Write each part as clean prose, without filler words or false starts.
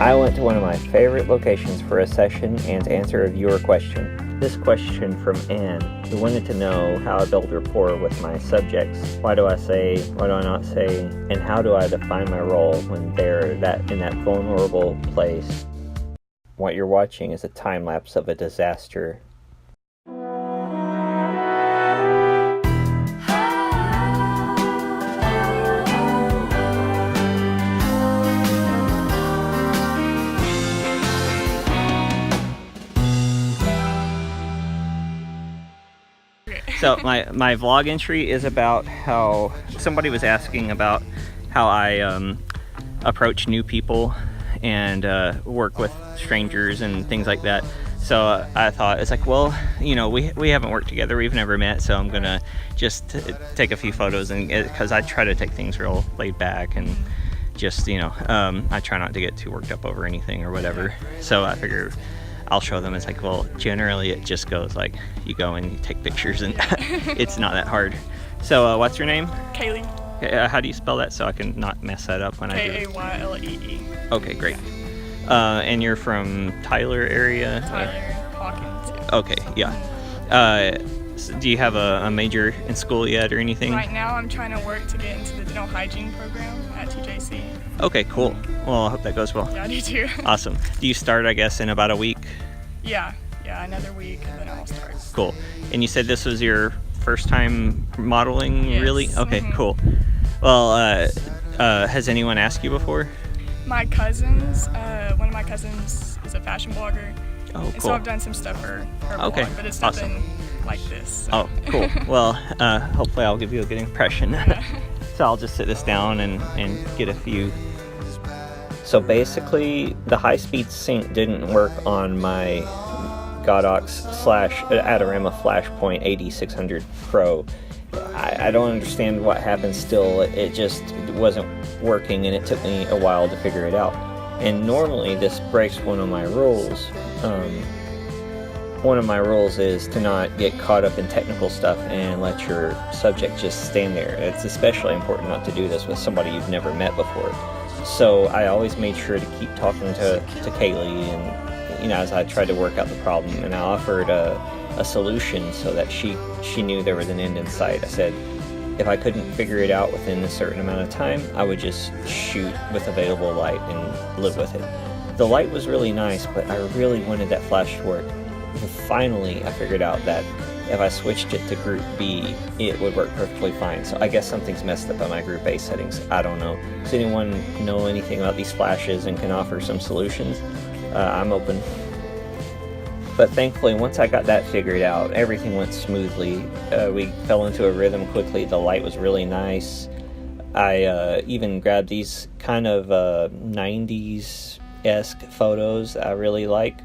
I went to one of my favorite locations for a session and to answer a viewer question. This question from Anne, who wanted to know how I build rapport with my subjects. Why do I say, why do I not say, and how do I define my role when they're in that vulnerable place? What you're watching is a time lapse of a disaster. So my vlog entry is about how somebody was asking about how I approach new people and work with strangers and things like that. So I thought, it's like, well, you know, we haven't worked together, we've never met, so I'm gonna just take a few photos, and because I try to take things real laid back and just, you know, I try not to get too worked up over anything or whatever. So I figure I'll show them. It's like, well, generally it just goes like, you go and you take pictures, and it's not that hard. So what's your name? Kaylee. How do you spell that so I can not mess that up when I do it? K-A-Y-L-E-E. Okay, great. And you're from Tyler area? Tyler, Hawkins. Okay, yeah. So do you have a major in school yet or anything? Right now I'm trying to work to get into the dental hygiene program at TJC. Okay, cool. Well, I hope that goes well. Yeah, I do too. Awesome. Do you start, I guess, in about a week? Yeah, another week and then I'll start. Cool. And you said this was your first time modeling? Yes. Really? Okay, cool. Well, has anyone asked you before? My cousins, one of my cousins is a fashion blogger. Oh, and cool. so I've done some stuff for her blog, but it's nothing like this. So. Oh, cool. Well, hopefully I'll give you a good impression. So I'll just sit this down and get a few. So basically, the high-speed sync didn't work on my Godox/Adorama Flashpoint 8600 Pro. I don't understand what happened still. It just wasn't working, and it took me a while to figure it out. And normally this breaks one of my rules. One of my rules is to not get caught up in technical stuff and let your subject just stand there. It's especially important not to do this with somebody you've never met before. So I always made sure to keep talking to Kaylee, and you know, as I tried to work out the problem, and I offered a solution so that she knew there was an end in sight. I said, if I couldn't figure it out within a certain amount of time, I would just shoot with available light and live with it. The light was really nice, but I really wanted that flash to work. And finally, I figured out that if I switched it to Group B, it would work perfectly fine. So I guess something's messed up on my Group A settings. I don't know. Does anyone know anything about these flashes and can offer some solutions? I'm open. But thankfully, once I got that figured out, everything went smoothly. We fell into a rhythm quickly. The light was really nice. I even grabbed these kind of 90s-esque photos I really like.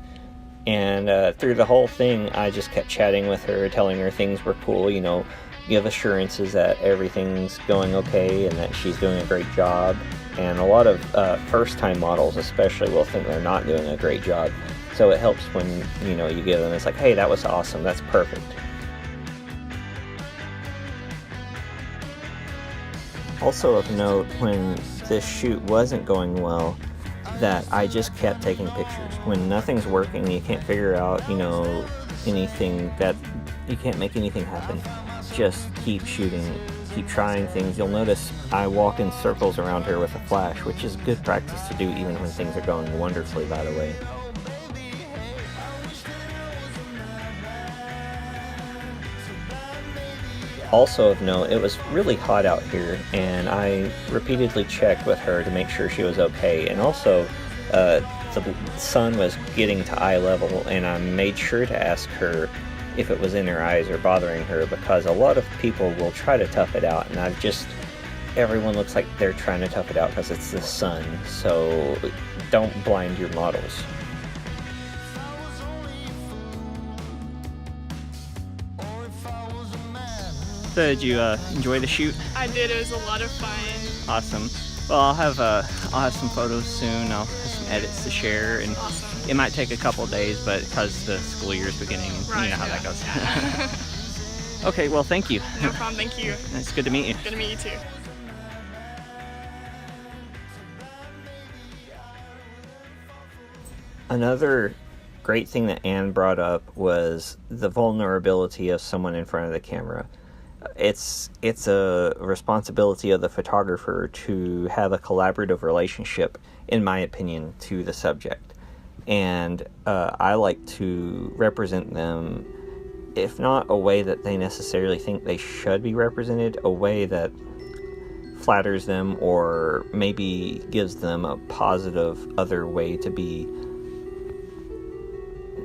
And through the whole thing, I just kept chatting with her, telling her things were cool, you know, give assurances that everything's going okay and that she's doing a great job. And a lot of first-time models especially will think they're not doing a great job. So it helps when, you know, you give them, it's like, hey, that was awesome, that's perfect. Also of note, when this shoot wasn't going well, that I just kept taking pictures. When nothing's working, you can't figure out, you know, anything, that you can't make anything happen. Just keep shooting, keep trying things. You'll notice I walk in circles around her with a flash, which is good practice to do even when things are going wonderfully, by the way. Also of note, it was really hot out here, and I repeatedly checked with her to make sure she was okay. And also, the sun was getting to eye level, and I made sure to ask her if it was in her eyes or bothering her, because a lot of people will try to tough it out, and everyone looks like they're trying to tough it out because it's the sun, so don't blind your models. So did you enjoy the shoot? I did. It was a lot of fun. Awesome. Well, I'll have some photos soon. I'll have some edits to share, and it might take a couple days, but because the school year is beginning, and you know how that goes. Okay. Well, thank you. No problem. Thank you. It's good to meet you. Good to meet you too. Another great thing that Anne brought up was the vulnerability of someone in front of the camera. It's a responsibility of the photographer to have a collaborative relationship, in my opinion, to the subject. And I like to represent them, if not a way that they necessarily think they should be represented, a way that flatters them or maybe gives them a positive other way to be.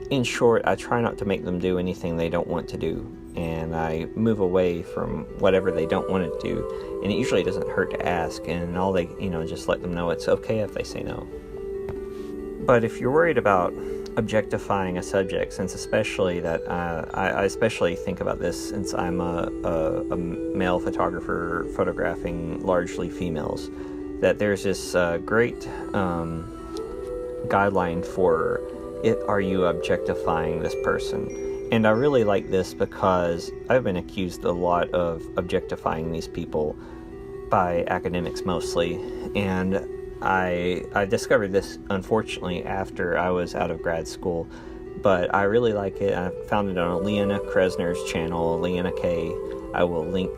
In short, I try not to make them do anything they don't want to do, and I move away from whatever they don't want to do, and it usually doesn't hurt to ask, and all they, just let them know it's okay if they say no. But if you're worried about objectifying a subject, since especially that I especially think about this since I'm a male photographer photographing largely females, that there's this great guideline for are you objectifying this person? And I really like this because I've been accused a lot of objectifying these people by academics mostly, and I discovered this unfortunately after I was out of grad school, but I really like it. I found it on Liana Kresner's channel, Liana K I. I will link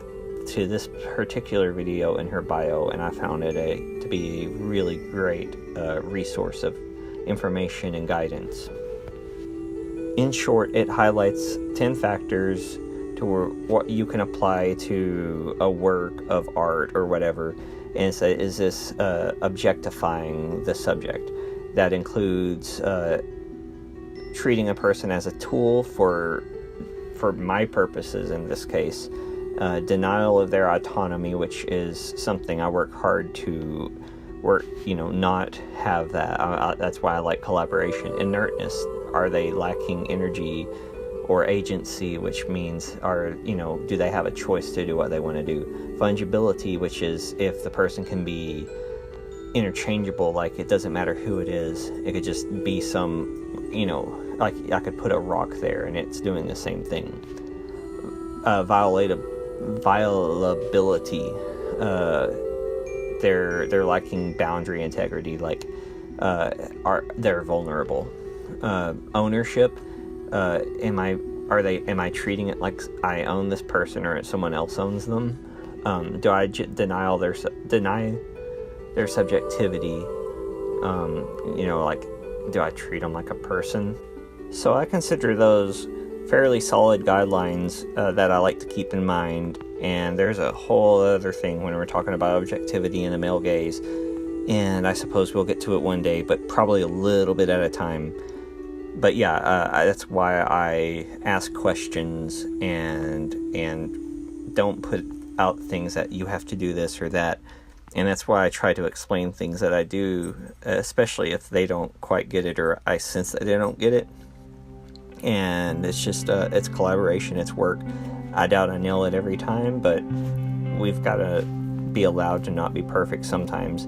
to this particular video in her bio, and I found it to be a really great resource of information and guidance. In short, it highlights 10 factors to what you can apply to a work of art or whatever, and say, is this objectifying the subject? That includes treating a person as a tool for my purposes in this case, denial of their autonomy, which is something I work hard to not have that. That's why I like collaboration. Inertness, are they lacking energy or agency, which means do they have a choice to do what they want to do? Fungibility, which is if the person can be interchangeable, like it doesn't matter who it is, it could just be some, like I could put a rock there and it's doing the same thing. Violability, they're lacking boundary integrity, like they're vulnerable. Ownership, am I treating it like I own this person or someone else owns them? Do I deny their subjectivity? Like, do I treat them like a person? So I consider those fairly solid guidelines that I like to keep in mind. And there's a whole other thing when we're talking about objectivity in the male gaze, and I suppose we'll get to it one day, but probably a little bit at a time. But yeah, that's why I ask questions and don't put out things that you have to do this or that. And that's why I try to explain things that I do, especially if they don't quite get it or I sense that they don't get it. And it's just, it's collaboration, it's work. I doubt I nail it every time, but we've got to be allowed to not be perfect sometimes.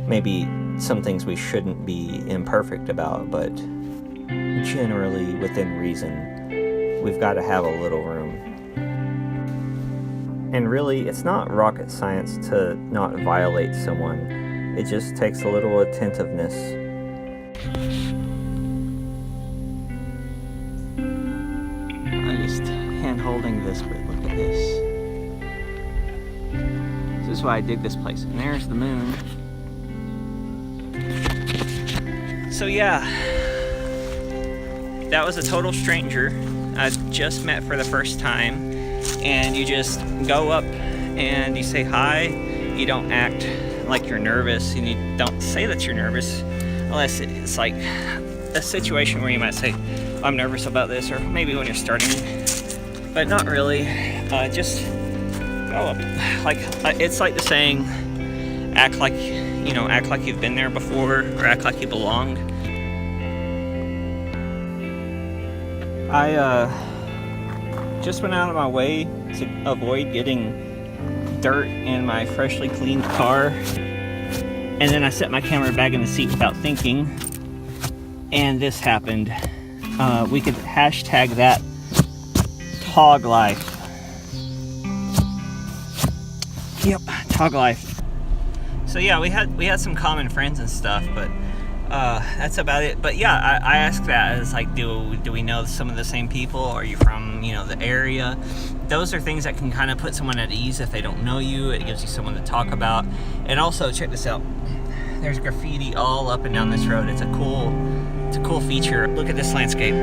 Maybe some things we shouldn't be imperfect about, but generally within reason, we've got to have a little room. And really, it's not rocket science to not violate someone. It just takes a little attentiveness. I'm just hand-holding this, but look at this. This is why I dig this place. And there's the moon. So yeah, that was a total stranger I just met for the first time. And you just go up and you say hi. You don't act like you're nervous, and you don't say that you're nervous unless it's like a situation where you might say, I'm nervous about this, or maybe when you're starting, but not really. Just go up. Like, it's like the saying, act like you've been there before, or act like you belong. I just went out of my way to avoid getting dirt in my freshly cleaned car, and then I set my camera back in the seat without thinking, and this happened. We could hashtag that Tog Life. Yep, Tog Life. So yeah, we had some common friends and stuff, but That's about it. But yeah, I ask that as like, do we know some of the same people? Are you from, you know, the area? Those are things that can kind of put someone at ease if they don't know you. It gives you someone to talk about. And also, check this out. There's graffiti all up and down this road. It's a cool feature. Look at this landscape.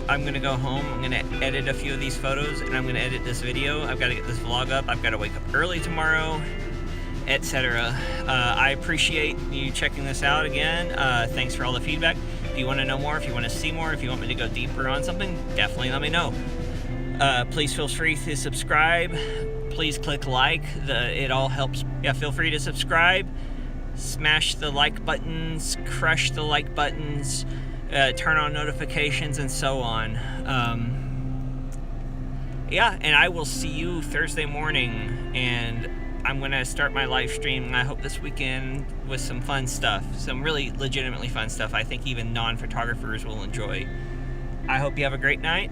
I'm gonna go home, I'm gonna edit a few of these photos, and I'm gonna edit this video. I've got to get this vlog up, I've got to wake up early tomorrow, etc. I appreciate you checking this out again. Thanks for all the feedback. If you want to know more, if you want to see more, if you want me to go deeper on something, definitely let me know. Please feel free to subscribe. Please click like. It all helps. Yeah, feel free to subscribe. Smash the like buttons, crush the like buttons. Turn on notifications and so on. Yeah, and I will see you Thursday morning, and I'm gonna start my live stream, I hope this weekend, with some fun stuff, some really legitimately fun stuff I think even non-photographers will enjoy. I hope you have a great night.